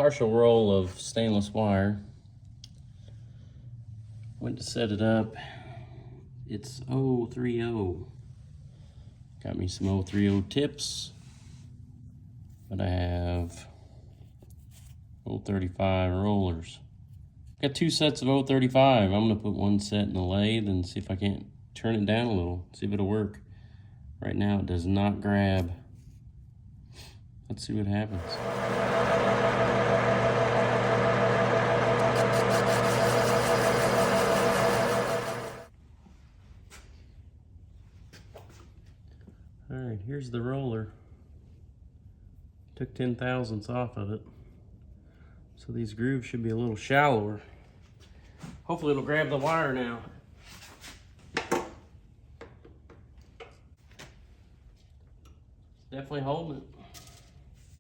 partial roll of stainless wire. Went to set it up. It's 030. Got me some 030 tips, but I have 035 rollers. Got 2 sets of 035. I'm gonna put 1 set in the lathe and see if I can't turn it down a little, see if it'll work. Right now it does not grab. Let's see what happens. All right, here's the roller. Took 10 thousandths off of it. So these grooves should be a little shallower. Hopefully it'll grab the wire now. Definitely holding it.